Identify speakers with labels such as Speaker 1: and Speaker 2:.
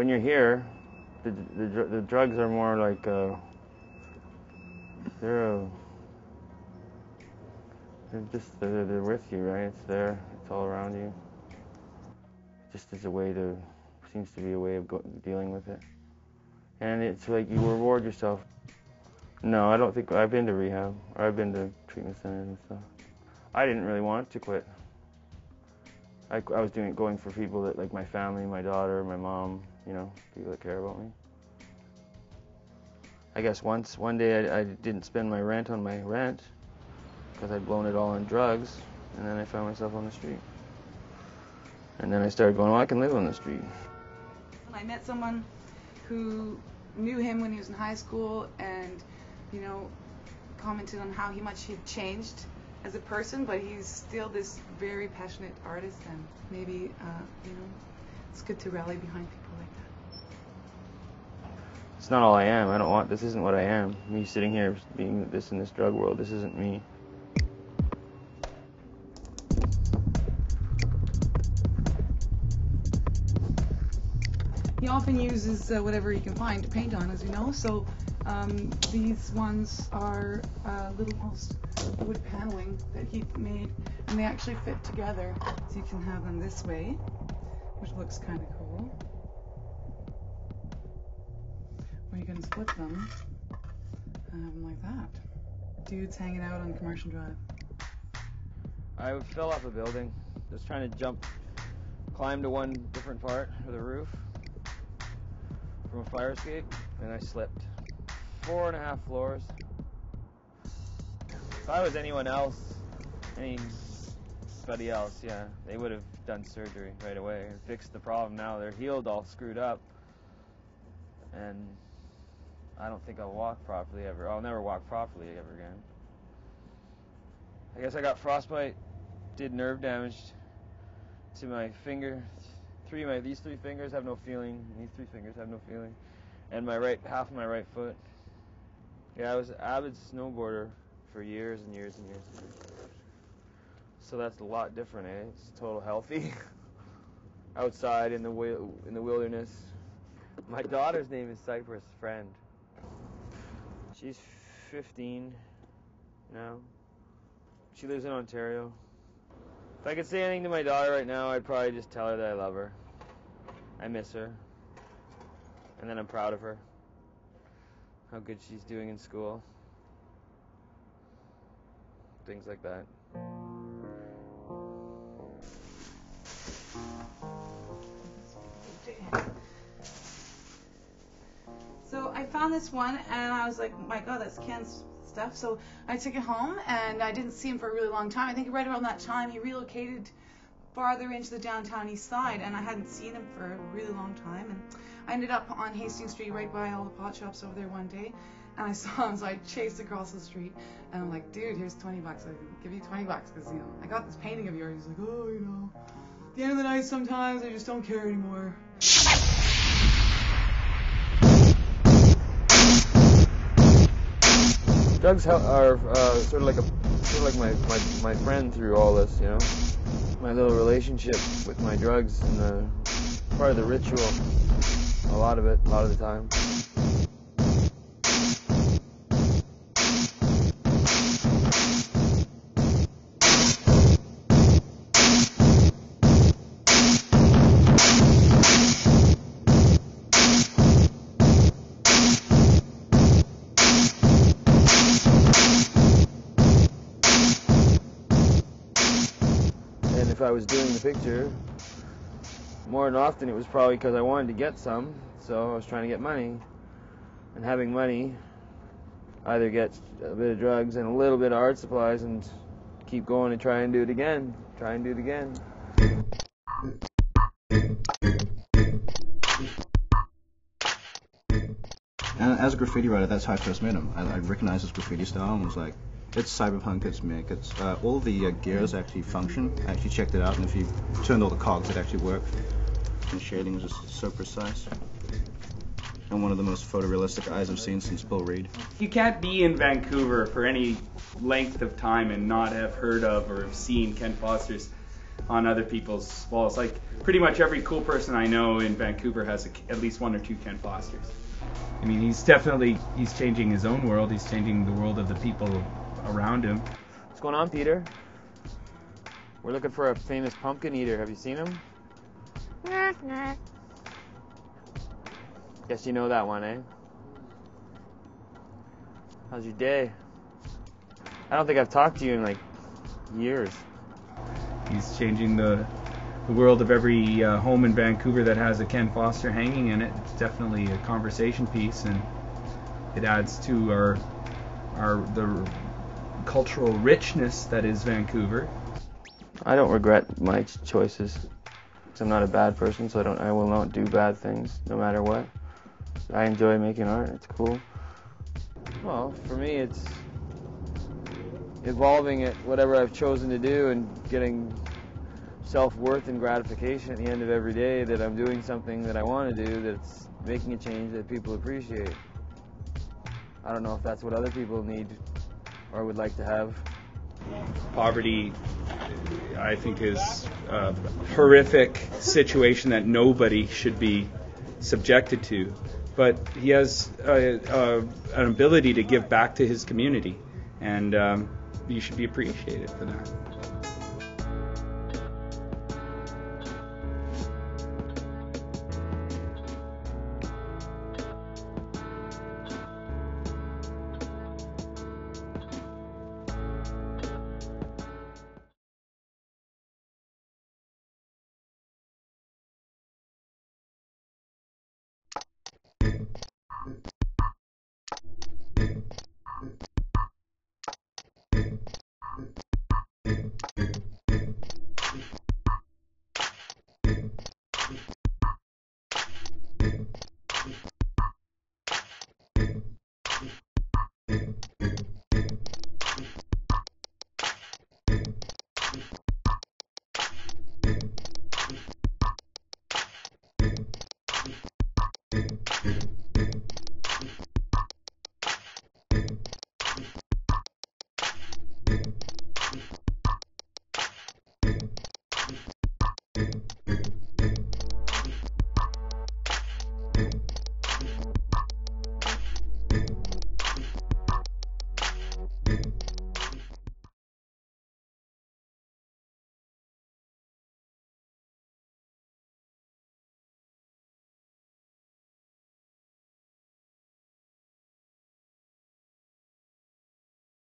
Speaker 1: when you're here, the drugs are more like they're with you, right? It's there. It's all around you. Just as a way to, seems to be a way of dealing with it. And it's like you reward yourself. No, I don't think, I've been to rehab, or I've been to treatment centers and stuff. I didn't really want to quit. I was going for people that, like my family, my daughter, my mom, you know, people that care about me. I guess one day I didn't spend my rent on my rent because I'd blown it all on drugs, and then I found myself on the street. And then I started going, well, I can live on the street.
Speaker 2: I met someone who knew him when he was in high school and, you know, commented on how much he'd changed as a person, but he's still this very passionate artist, and maybe, you know, it's good to rally behind people like that.
Speaker 1: It's not all I am. This isn't what I am. Me sitting here being this in this drug world, this isn't me.
Speaker 2: He often uses whatever he can find to paint on, as you know, so these ones are little post wood paneling that he made, and they actually fit together, so you can have them this way, which looks kind of cool. Or you can split them and have them like that. Dudes hanging out on Commercial Drive.
Speaker 1: I fell off a building, just trying to climb to one different part of the roof from a fire escape, and I slipped. 4.5 floors. If I was anyone else, anybody else, yeah, they would have done surgery right away and fixed the problem. Now they're healed, all screwed up, and I don't think I'll walk properly ever. I'll never walk properly ever again. I guess I got frostbite, did nerve damage to my finger. These three fingers have no feeling. These 3 fingers have no feeling, and half of my right foot. Yeah, I was an avid snowboarder for years and years and years and years. So that's a lot different, eh? It's total healthy. Outside in the wilderness. My daughter's name is Cypress Friend. She's 15 now. She lives in Ontario. If I could say anything to my daughter right now, I'd probably just tell her that I love her. I miss her. And then I'm proud of her. How good she's doing in school. Things like that.
Speaker 2: So I found this one and I was like, my God, that's Ken's stuff. So I took it home and I didn't see him for a really long time. I think right around that time he relocated farther into the downtown east side, and I hadn't seen him for a really long time, and I ended up on Hastings Street right by all the pot shops over there one day, and I saw him, so I chased across the street, and I'm like, dude, here's $20, I can give you $20 because, you know, I got this painting of yours. He's like, oh, you know, at the end of the night sometimes I just don't care anymore.
Speaker 1: Drugs are sort of like my friend through all this, you know. My little relationship with my drugs and the part of the ritual. A lot of the time. If I was doing the picture, more than often it was probably because I wanted to get some, so I was trying to get money. And having money either gets a bit of drugs and a little bit of art supplies and keep going and try and do it again. Try and do it again.
Speaker 3: And as a graffiti writer, that's how I first met him. I recognized his graffiti style and was like, it's cyberpunk, it's Mick, it's all the gears actually function. I actually checked it out, and if you turned all the cogs, it actually worked. And shading was just so precise. And one of the most photorealistic eyes I've seen since Bill Reed.
Speaker 4: You can't be in Vancouver for any length of time and not have heard of or have seen Ken Foster's on other people's walls. Like pretty much every cool person I know in Vancouver has at least one or two Ken Fosters. I mean, he's changing his own world. He's changing the world of the people around him.
Speaker 1: What's going on, Peter? We're looking for a famous pumpkin eater. Have you seen him? Guess you know that one, eh? How's your day? I don't think I've talked to you in like years.
Speaker 4: He's changing the world of every home in Vancouver that has a Ken Foster hanging in it. It's definitely a conversation piece, and it adds to the cultural richness that is Vancouver.
Speaker 1: I don't regret my choices. I'm not a bad person, so I will not do bad things no matter what. I enjoy making art. It's cool. Well, for me, it's evolving at whatever I've chosen to do and getting self-worth and gratification at the end of every day that I'm doing something that I want to do, that's making a change that people appreciate. I don't know if that's what other people need or would like to have.
Speaker 4: Poverty, I think, is a horrific situation that nobody should be subjected to. But he has an ability to give back to his community, and you should be appreciated for that.